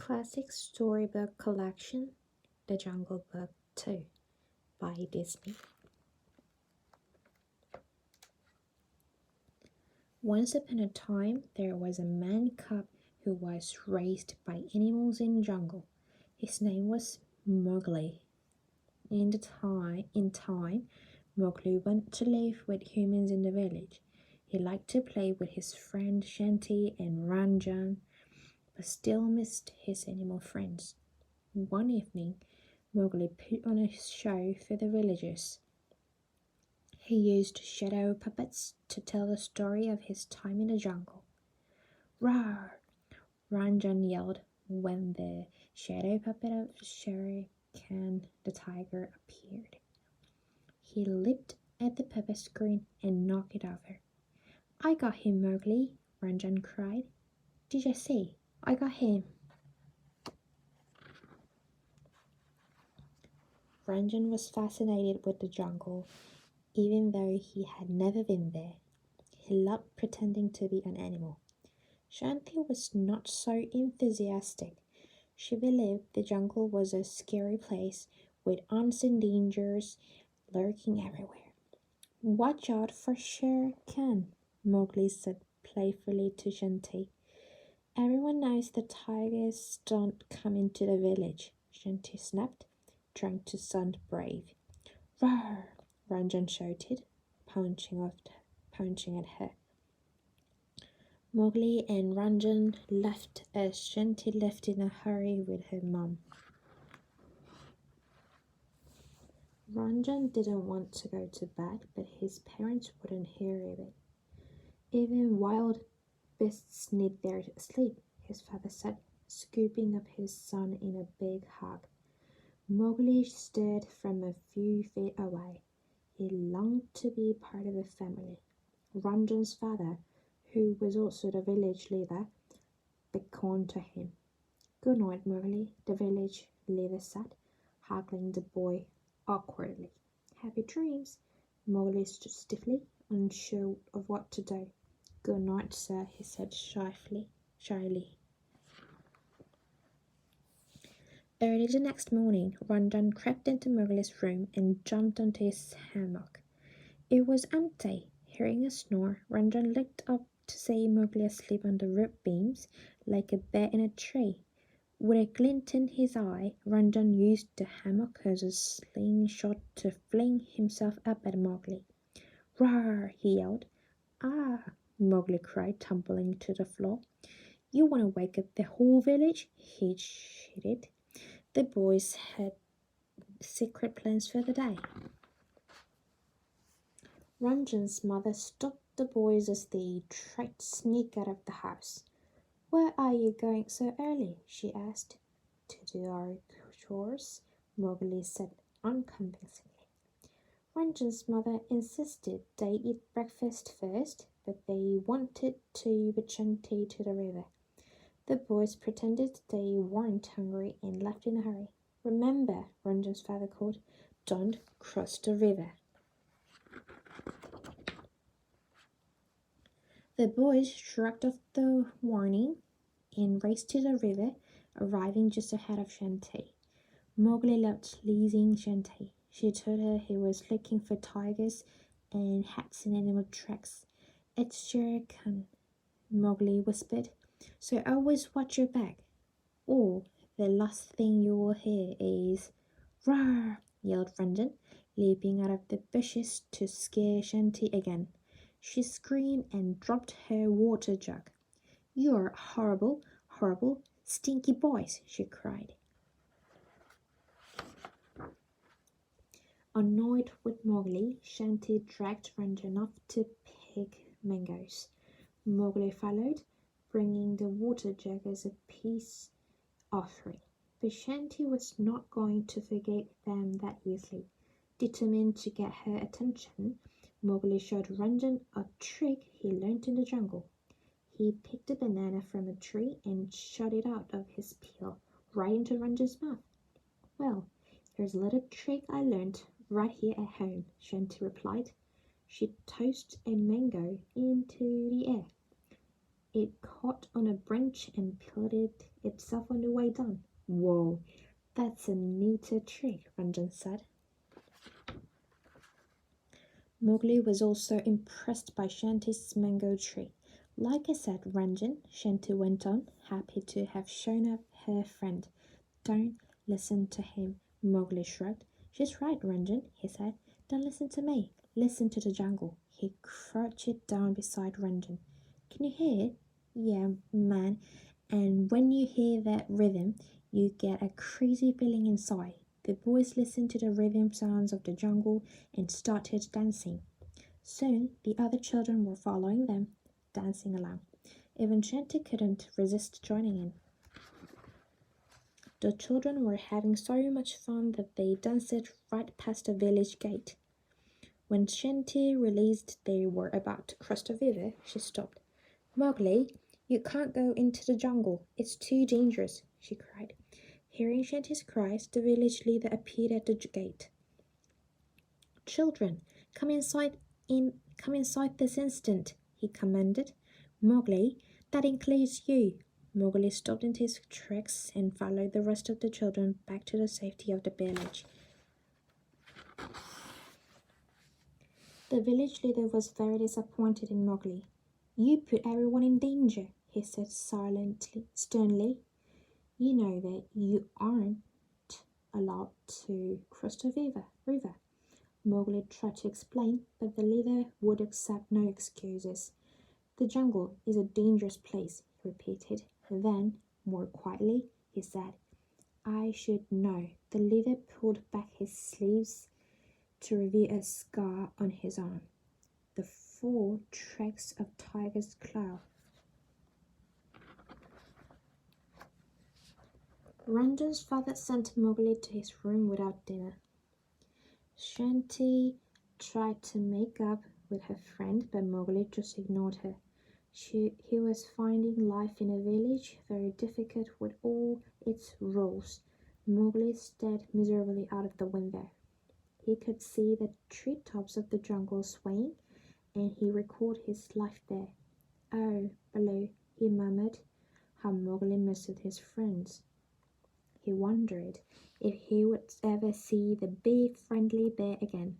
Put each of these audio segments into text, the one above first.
classic storybook collection, The Jungle Book 2 by Disney. Once upon a time, there was a man cub who was raised by animals in the jungle. His name was Mowgli. In time, Mowgli went to live with humans in the village. He liked to play with his friend Shanti and Ranjan, but still missed his animal friends. One evening, Mowgli put on a show for the villagers. He used shadow puppets to tell the story of his time in the jungle. Roar! Ranjan yelled when the shadow puppet of Shere Khan the tiger appeared. He leaped at the puppet screen and knocked it over. I got him, Mowgli, Ranjan cried. Did you see? I got him. Ranjan was fascinated with the jungle, even though he had never been there. He loved pretending to be an animal. Shanti was not so enthusiastic. She believed the jungle was a scary place with unseen dangers lurking everywhere. Watch out for Shere Khan, Mowgli said playfully to Shanti. Everyone knows the tigers don't come into the village, Shanti snapped, trying to sound brave. Roar! Ranjan shouted, punching at her. Mowgli and Ranjan left as Shanti left in a hurry with her mum. Ranjan didn't want to go to bed, but his parents wouldn't hear of it. Even wild beasts need their sleep, his father said, scooping up his son in a big hug. Mowgli stared from a few feet away. He longed to be part of the family. Ranjan's father, who was also the village leader, beckoned to him. Good night, Mowgli, the village leader said, hugging the boy awkwardly. Happy dreams. Mowgli stood stiffly, unsure of what to do. Good night, sir, he said shyly. Early the next morning, Ranjan crept into Mowgli's room and jumped onto his hammock. It was empty. Hearing a snore, Ranjan looked up to see Mowgli asleep on the roof beams like a bear in a tree. With a glint in his eye, Ranjan used the hammock as a slingshot to fling himself up at Mowgli. Roar! He yelled. Ah! Mowgli cried, tumbling to the floor. You want to wake up the whole village? He shouted. The boys had secret plans for the day. Ranjan's mother stopped the boys as they tried to sneak out of the house. Where are you going so early? She asked. To do our chores, Mowgli said unconvincingly. Ranjan's mother insisted they eat breakfast first, but they wanted to with Shanti to the river. The boys pretended they weren't hungry and left in a hurry. Remember, Ranjan's father called, don't cross the river. The boys shrugged off the warning and raced to the river, arriving just ahead of Shanti. Mowgli loved teasing Shanti. She told her he was looking for tigers and had seen animal tracks. It's Shere Khan, Mowgli whispered, so always watch your back. Or the last thing you will hear is roar, yelled Ranjan, leaping out of the bushes to scare Shanti again. She screamed and dropped her water jug. You're horrible, horrible, stinky boys, she cried. Annoyed with Mowgli, Shanti dragged Ranjan off to pick mangoes. Mowgli followed, bringing the water jug as a peace offering. But Shanti was not going to forget them that easily. Determined to get her attention, Mowgli showed Ranjan a trick he learned in the jungle. He picked a banana from a tree and shot it out of his peel right into Ranjan's mouth. Well, here's a little trick I learned right here at home, Shanti replied. She tossed a mango into the air. It caught on a branch and peeled itself on the way down. Whoa, that's a neater trick, Ranjan said. Mowgli was also impressed by Shanti's mango tree. Like I said, Ranjan, Shanti went on, happy to have shown up her friend. Don't listen to him, Mowgli shrugged. She's right, Ranjan, he said. Don't listen to me. Listen to the jungle. He crouched down beside Ranjan. Can you hear it? Yeah, man. And when you hear that rhythm, you get a crazy feeling inside. The boys listened to the rhythm sounds of the jungle and started dancing. Soon, the other children were following them, dancing along. Even Shanti couldn't resist joining in. The children were having so much fun that they danced right past the village gate. When Shanti realized they were about to cross the river, she stopped. Mowgli, you can't go into the jungle. It's too dangerous, she cried. Hearing Shanti's cries, the village leader appeared at the gate. Children, come inside this instant, he commanded. Mowgli, that includes you. Mowgli stopped in his tracks and followed the rest of the children back to the safety of the village. The village leader was very disappointed in Mowgli. You put everyone in danger, he said sternly. You know that you aren't allowed to cross the river. Mowgli tried to explain, but the leader would accept no excuses. The jungle is a dangerous place, he repeated. Then, more quietly, he said, I should know. The leader pulled back his sleeves to reveal a scar on his arm. The 4 tracks of tiger's claw. Ranjan's father sent Mowgli to his room without dinner. Shanti tried to make up with her friend, but Mowgli just ignored her. He was finding life in a village very difficult with all its rules. Mowgli stared miserably out of the window. He could see the treetops of the jungle swaying, and he recalled his life there. Oh, Baloo, he murmured, how Mowgli missed his friends. He wondered if he would ever see the big friendly bear again.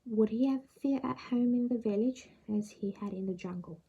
Would he ever feel at home in the village as he had in the jungle?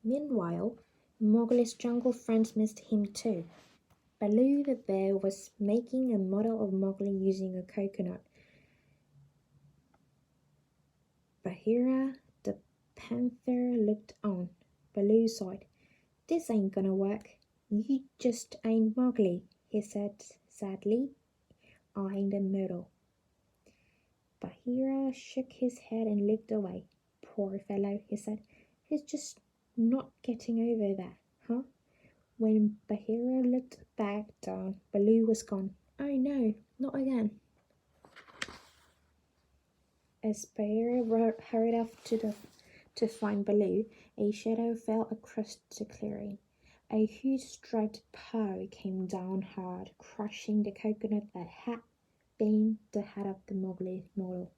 Meanwhile, Mowgli's jungle friends missed him too. Baloo the bear was making a model of Mowgli using a coconut. Bagheera the panther looked on. Baloo sighed. This ain't gonna work. You just ain't Mowgli, he said sadly, eyeing the model. Bagheera shook his head and looked away. Poor fellow, he said. He's just not getting over that, huh? When Bagheera looked back down, Baloo was gone. Oh no, not again. As Bagheera hurried off to find Baloo, a shadow fell across the clearing. A huge striped paw came down hard, crushing the coconut that had been the head of the Mowgli model.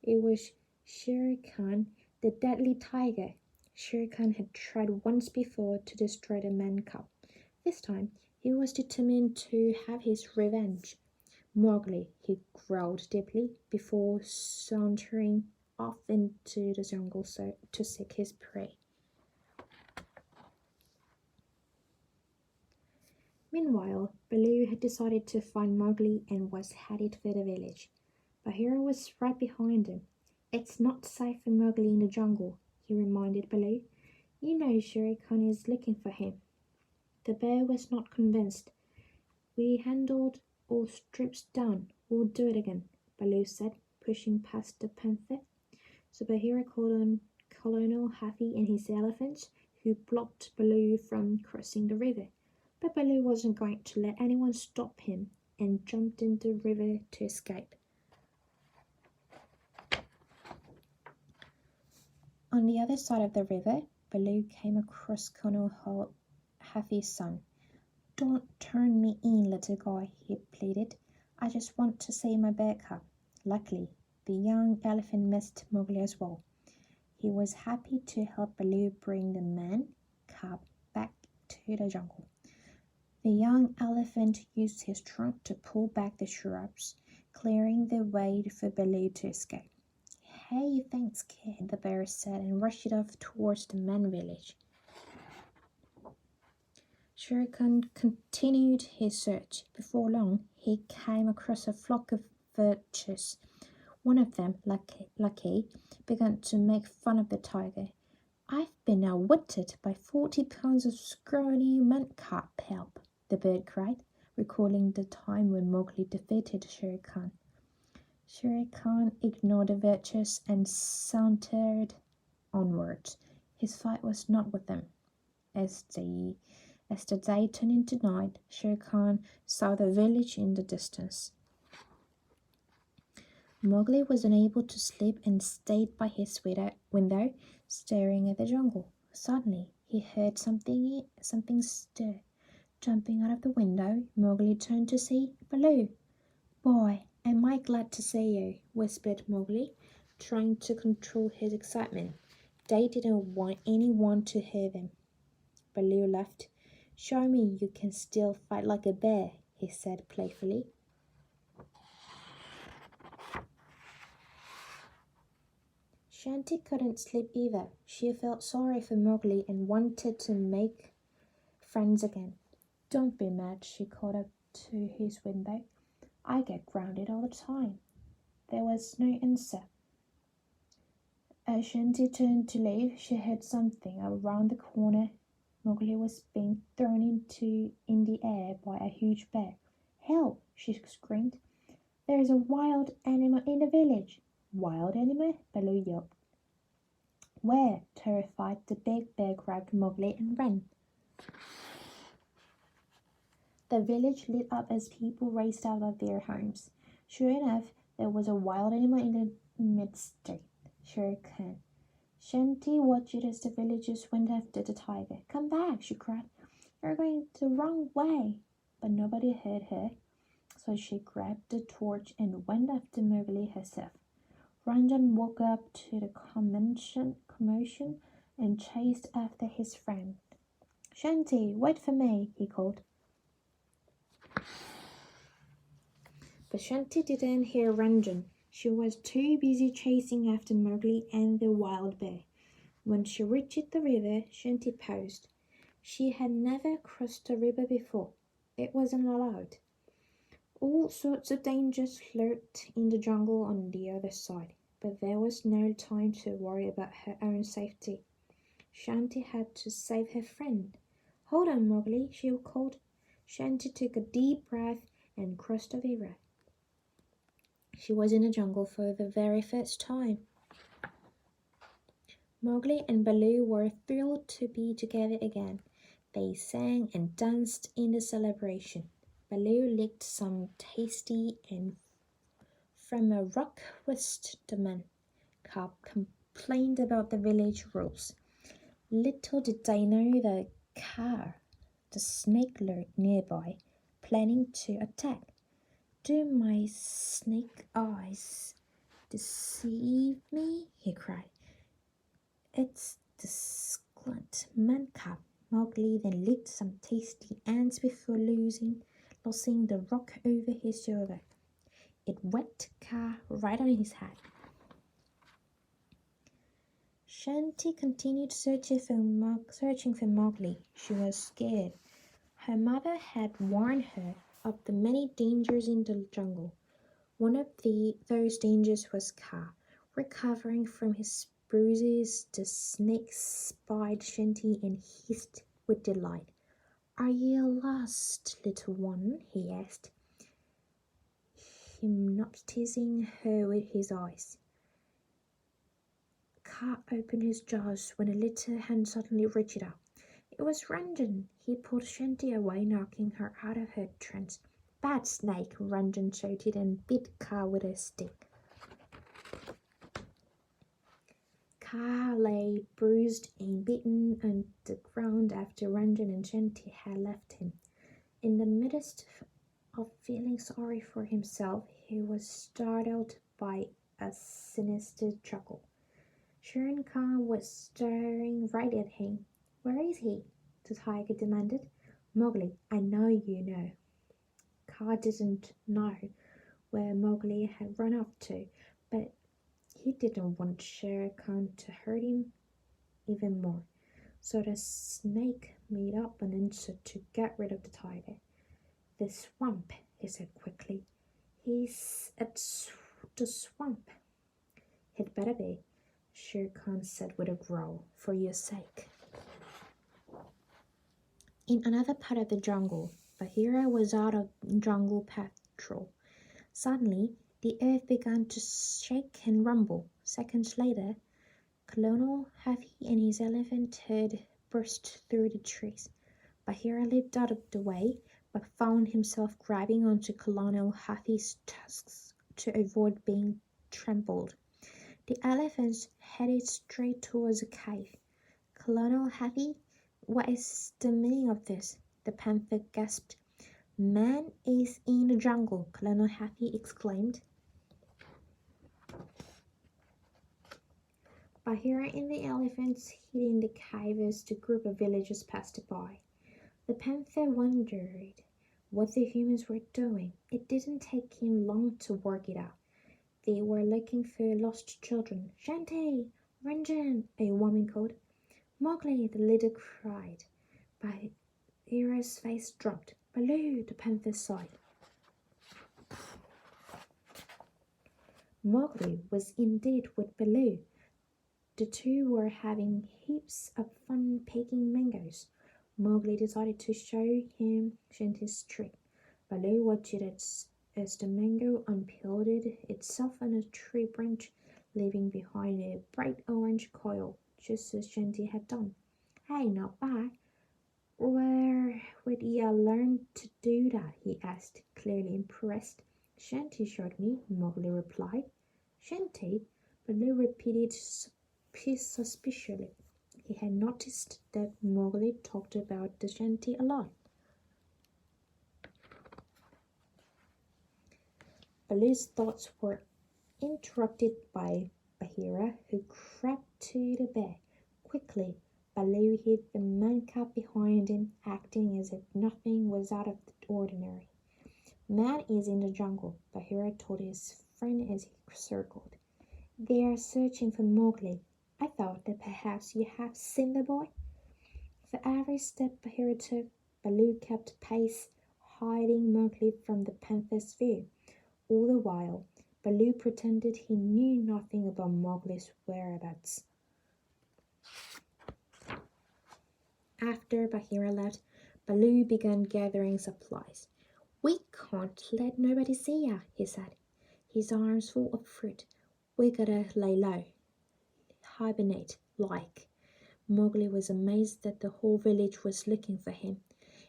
It was Shere Khan, the deadly tiger. Shere Khan had tried once before to destroy the man cub. This time, he was determined to have his revenge. Mowgli, he growled deeply before sauntering off into the jungle to seek his prey. Meanwhile, Baloo had decided to find Mowgli and was headed for the village. Bagheera was right behind him. It's not safe for Mowgli in the jungle, he reminded Baloo. You know Shere Khan is looking for him. The bear was not convinced. We handled all strips down. We'll do it again, Baloo said, pushing past the panther. So Bagheera called on Colonel Hathi and his elephants, who blocked Baloo from crossing the river. But Baloo wasn't going to let anyone stop him and jumped into the river to escape. On the other side of the river, Baloo came across Colonel Hathi's son. Don't turn me in, little guy, he pleaded. I just want to see my bear cub. Luckily, the young elephant missed Mowgli as well. He was happy to help Baloo bring the man cub back to the jungle. The young elephant used his trunk to pull back the shrubs, clearing the way for Baloo to escape. Hey, thanks, kid, the bear said, and rushed off towards the man village. Shere Khan continued his search. Before long, he came across a flock of vultures. One of them, Lucky, began to make fun of the tiger. I've been outwitted by 40 pounds of scrawny man-cub help, the bird cried, recalling the time when Mowgli defeated Shere Khan. Shere Khan ignored the vultures and sauntered onwards. His fight was not with them. As the day turned into night, Shere Khan saw the village in the distance. Mowgli was unable to sleep and stayed by his window, staring at the jungle. Suddenly, he heard something stir. Jumping out of the window, Mowgli turned to see Baloo. "Boy, am I glad to see you," whispered Mowgli, trying to control his excitement. They didn't want anyone to hear them. Baloo laughed. "Show me you can still fight like a bear," he said playfully. Shanti couldn't sleep either. She felt sorry for Mowgli and wanted to make friends again. "Don't be mad," she called up to his window. "I get grounded all the time." There was no answer. As Shanti turned to leave, she heard something around the corner. Mowgli was being thrown in the air by a huge bear. "Help!" she screamed. "There is a wild animal in the village." "Wild animal?" Baloo yelped. "Where?" Terrified, the big bear grabbed Mowgli and ran. The village lit up as people raced out of their homes. Sure enough, there was a wild animal in the midst. Shere Khan. Shanti watched as the villagers went after the tiger. "Come back!" she cried. "You're going the wrong way!" But nobody heard her, so she grabbed the torch and went after Mowgli herself. Ranjan woke up to the commotion and chased after his friend. "Shanti, wait for me," he called. But Shanti didn't hear Ranjan. She was too busy chasing after Mowgli and the wild bear. When she reached the river, Shanti paused. She had never crossed the river before. It wasn't allowed. All sorts of dangers lurked in the jungle on the other side, but there was no time to worry about her own safety. Shanti had to save her friend. "Hold on, Mowgli," she called. Shanti took a deep breath and crossed the river. She was in the jungle for the very first time. Mowgli and Baloo were thrilled to be together again. They sang and danced in the celebration. Baloo licked some tasty and from a rock whisked the man cub complained about the village rules. Little did they know the snake lurked nearby, planning to attack. "Do my snake eyes deceive me?" he cried. "It's the skunk man cub." Mowgli then licked some tasty ants before losing the rock over his shoulder. It wet Kaa right on his head. Shanti continued searching for Mowgli. She was scared. Her mother had warned her of the many dangers in the jungle. One of those dangers was Kaa. Recovering from his bruises, the snake spied Shanti and hissed with delight. "Are you lost, little one?" he asked, hypnotizing her with his eyes. Kaa opened his jaws when a little hand suddenly reached out. It was Ranjan. He pulled Shanti away, knocking her out of her trance. "Bad snake!" Ranjan shouted and beat Kaa with a stick. Kaa lay bruised and beaten on the ground after Ranjan and Shanti had left him. In the midst of feeling sorry for himself, he was startled by a sinister chuckle. Shere Khan was staring right at him. Where is he? The tiger demanded. Mowgli, I know you know. Kaa didn't know where Mowgli had run off to, but he didn't want Shere Khan to hurt him even more. So the snake made up an answer to get rid of the tiger. The swamp, he said quickly. He's at the swamp. He'd better be, Shere Khan said with a growl, for your sake. In another part of the jungle, Bagheera was out of jungle patrol. Suddenly, the earth began to shake and rumble. Seconds later, Colonel Hathi and his elephant herd burst through the trees. Bagheera leaped out of the way, but found himself grabbing onto Colonel Hathi's tusks to avoid being trampled. The elephants headed straight towards a cave. Colonel Hathi, what is the meaning of this? The panther gasped. Man is in the jungle, Colonel Hathi exclaimed. Bagheera and the elephants hid in the cave as the group of villagers passed by. The panther wondered what the humans were doing. It didn't take him long to work it out. They were looking for lost children. Shanti! Ranjan! A woman called. Mowgli! The leader cried. Bagheera's face dropped. Baloo! The panther sighed. Mowgli was indeed with Baloo. The two were having heaps of fun picking mangoes. Mowgli decided to show him Shanti's trick. Baloo watched it as the mango unpeeled itself on a tree branch, leaving behind a bright orange coil, just as Shanti had done. Hey, not bad. Where would you learn to do that? He asked, clearly impressed. Shanti showed me, Mowgli replied. Shanti? Baloo repeated suspiciously. He had noticed that Mowgli talked about the Shanti a lot. Baloo's thoughts were interrupted by Bagheera, who crept to the bed. Quickly, Baloo hid the man cub behind him, acting as if nothing was out of the ordinary. Man is in the jungle, Bagheera told his friend as he circled. They are searching for Mowgli. I thought that perhaps you have seen the boy. For every step Bagheera took, Baloo kept pace, hiding Mowgli from the panther's view. All the while, Baloo pretended he knew nothing about Mowgli's whereabouts. After Bagheera left, Baloo began gathering supplies. We can't let nobody see ya, he said, his arms full of fruit. We gotta lay low. Hibernate, like. Mowgli was amazed that the whole village was looking for him.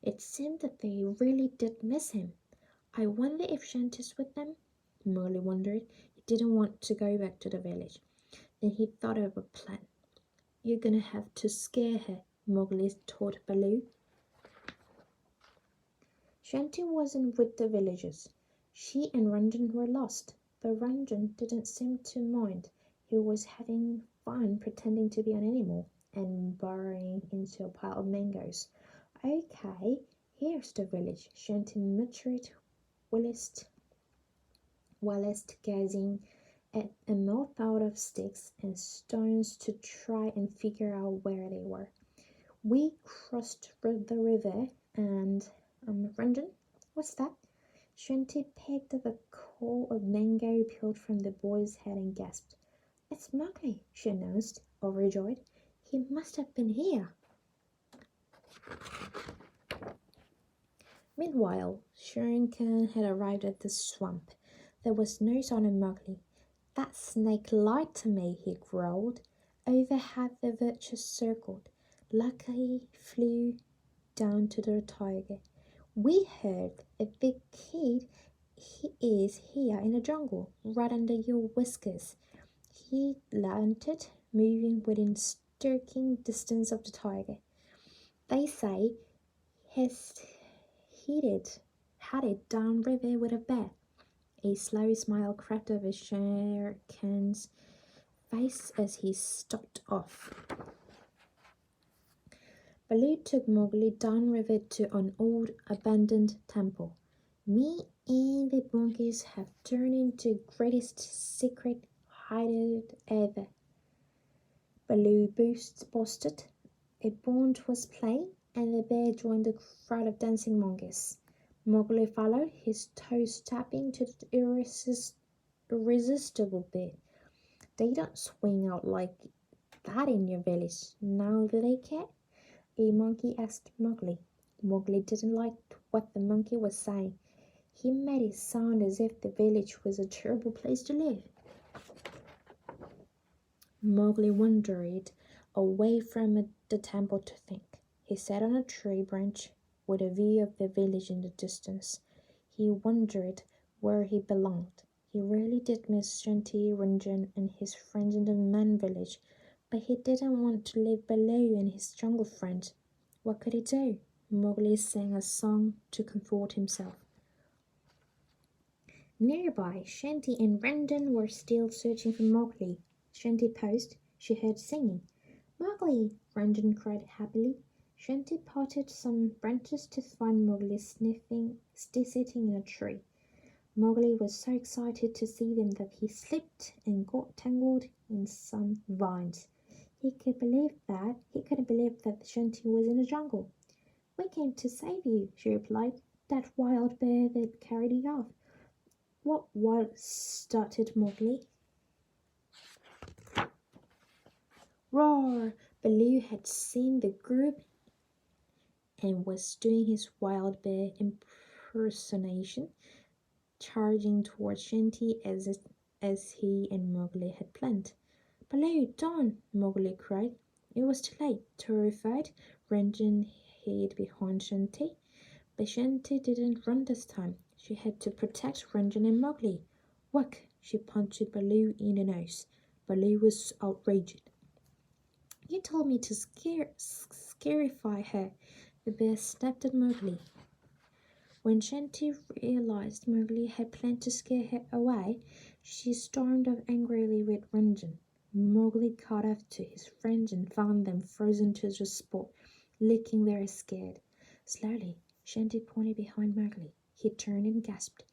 It seemed that they really did miss him. I wonder if Shanti's with them? Mowgli wondered. He didn't want to go back to the village. Then he thought of a plan. You're gonna have to scare her, Mowgli told Baloo. Shanti wasn't with the villagers. She and Ranjan were lost, but Ranjan didn't seem to mind. He was having fun pretending to be an animal and burrowing into a pile of mangoes. Okay, here's the village, Shanti muttered whilst gazing at a mouth out of sticks and stones to try and figure out where they were. We crossed the river and Ranjan, what's that? Shanti picked up a core of mango peeled from the boy's head and gasped. It's Mowgli, she announced, overjoyed. He must have been here. Meanwhile, Shere Khan had arrived at the swamp. There was no sign of Mowgli. That snake lied to me, he growled. Overhead the vultures circled. Luckily flew down to the tiger. We heard a big kid. He is here in the jungle, right under your whiskers. He lamented, moving within striking distance of the tiger. They say he's headed downriver with a bear. A slow smile crept over Shere Khan's face as he stalked off. Baloo took Mowgli downriver to an old abandoned temple. Me and the monkeys have turned into greatest secret hideout ever, Baloo boasted. A band was playing, and the bear joined the crowd of dancing monkeys. Mowgli followed, his toes tapping to the irresistible beat. They don't swing out like that in your village, now do they, Cat? A monkey asked Mowgli. Mowgli didn't like what the monkey was saying. He made it sound as if the village was a terrible place to live. Mowgli wandered away from the temple to think. He sat on a tree branch with a view of the village in the distance. He wondered where he belonged. He really did miss Shanti, Ranjan, and his friends in the man village, but he didn't want to leave Baloo and his jungle friends. What could he do? Mowgli sang a song to comfort himself. Nearby, Shanti and Ranjan were still searching for Mowgli. Shanti paused. She heard singing. Mowgli! Ranjan cried happily. Shanti parted some branches to find Mowgli still sitting in a tree. Mowgli was so excited to see them that he slipped and got tangled in some vines. He couldn't believe that Shanti was in the jungle. We came to save you, she replied. That wild bear that carried you off. What wild? Started Mowgli. Roar! Baloo had seen the group and was doing his wild bear impersonation, charging towards Shanti as he and Mowgli had planned. Baloo, don't! Mowgli cried. It was too late. Terrified, Ranjan hid behind Shanti, but Shanti didn't run this time. She had to protect Ranjan and Mowgli. Whack! She punched Baloo in the nose. Baloo was outraged. You told me to scarify her, the bear snapped at Mowgli. When Shanti realized Mowgli had planned to scare her away, she stormed off angrily with Ranjan. Mowgli caught up to his friends and found them frozen to the spot, looking very scared. Slowly, Shanti pointed behind Mowgli. He turned and gasped.